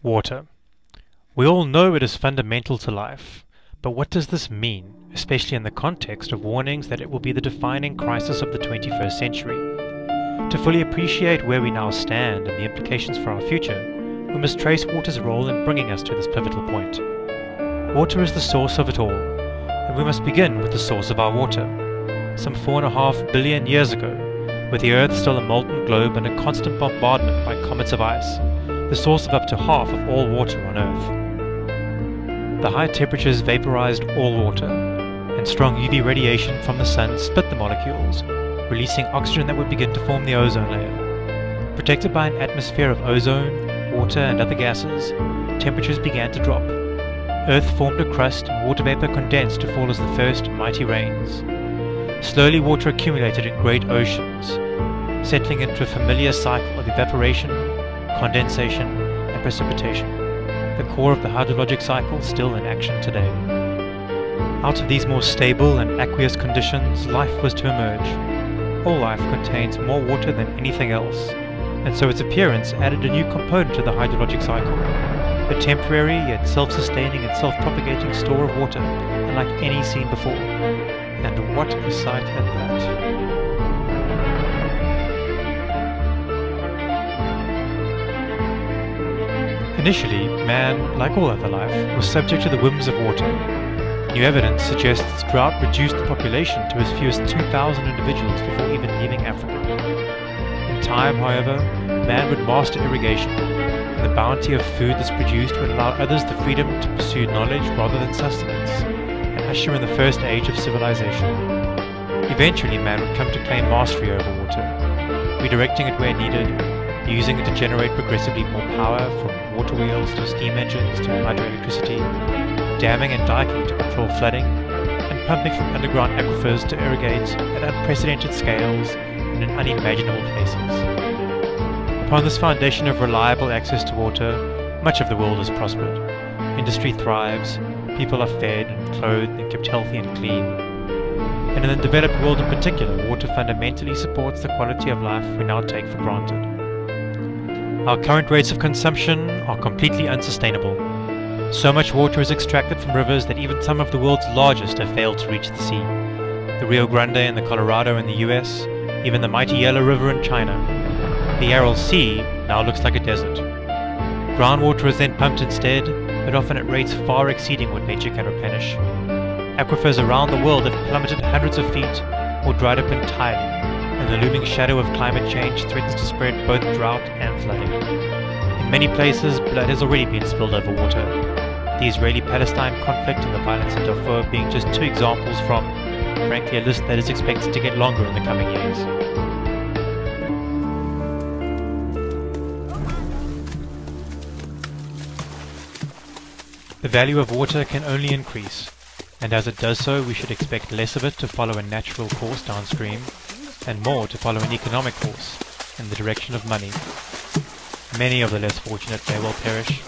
Water. We all know it is fundamental to life, but what does this mean, especially in the context of warnings that it will be the defining crisis of the 21st century? To fully appreciate where we now stand and the implications for our future, we must trace water's role in bringing us to this pivotal point. Water is the source of it all, and we must begin with the source of our water. Some 4.5 billion years ago, with the Earth still a molten globe and a constant bombardment by comets of ice, the source of up to half of all water on Earth. The high temperatures vaporized all water, and strong UV radiation from the sun split the molecules, releasing oxygen that would begin to form the ozone layer. Protected by an atmosphere of ozone, water and other gases, temperatures began to drop. Earth formed a crust and water vapor condensed to fall as the first mighty rains. Slowly water accumulated in great oceans, settling into a familiar cycle of evaporation, condensation and precipitation, the core of the hydrologic cycle still in action today. Out of these more stable and aqueous conditions, life was to emerge. All life contains more water than anything else, and so its appearance added a new component to the hydrologic cycle, a temporary yet self-sustaining and self-propagating store of water unlike any seen before. And what a sight at that! Initially, man, like all other life, was subject to the whims of water. New evidence suggests drought reduced the population to as few as 2,000 individuals before even leaving Africa. In time, however, man would master irrigation, and the bounty of food thus produced would allow others the freedom to pursue knowledge rather than sustenance, and usher in the first age of civilization. Eventually, man would come to claim mastery over water, redirecting it where needed, using it to generate progressively more power, from water wheels to steam engines to hydroelectricity, damming and diking to control flooding, and pumping from underground aquifers to irrigate at unprecedented scales and in unimaginable places. Upon this foundation of reliable access to water, much of the world has prospered. Industry thrives, people are fed and clothed and kept healthy and clean. And in the developed world in particular, water fundamentally supports the quality of life we now take for granted. Our current rates of consumption are completely unsustainable. So much water is extracted from rivers that even some of the world's largest have failed to reach the sea. The Rio Grande and the Colorado in the US, even the mighty Yellow River in China. The Aral Sea now looks like a desert. Groundwater is then pumped instead, but often at rates far exceeding what nature can replenish. Aquifers around the world have plummeted hundreds of feet or dried up entirely, and the looming shadow of climate change threatens to spread both drought and flooding. In many places, blood has already been spilled over water, the Israeli-Palestine conflict and the violence in Darfur being just two examples from, frankly, a list that is expected to get longer in the coming years. The value of water can only increase, and as it does so, we should expect less of it to follow a natural course downstream, and more to follow an economic course in the direction of money. Many of the less fortunate may well perish,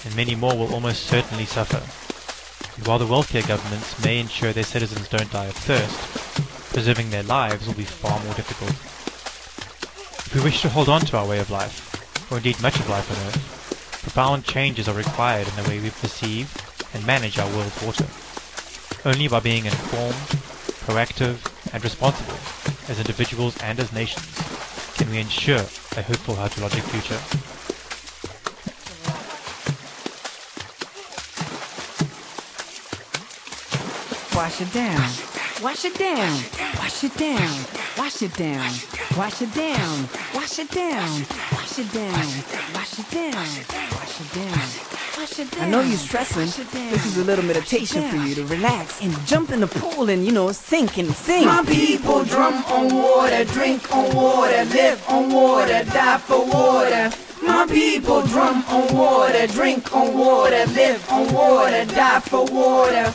and many more will almost certainly suffer. And while the wealthier governments may ensure their citizens don't die of thirst, preserving their lives will be far more difficult. If we wish to hold on to our way of life, or indeed much of life on Earth, profound changes are required in the way we perceive and manage our world's water. Only by being informed, proactive, and responsible, as individuals and as nations, can we ensure a hopeful hydrologic future. Wash it down, wash it down, wash it down, wash it down, wash it down, wash it down, wash it down, wash it down, wash it down. I know you're stressing. This is a little meditation for you to relax and jump in the pool and, sink and sing. My people drum on water, drink on water, live on water, die for water. My people drum on water, drink on water, live on water, die for water.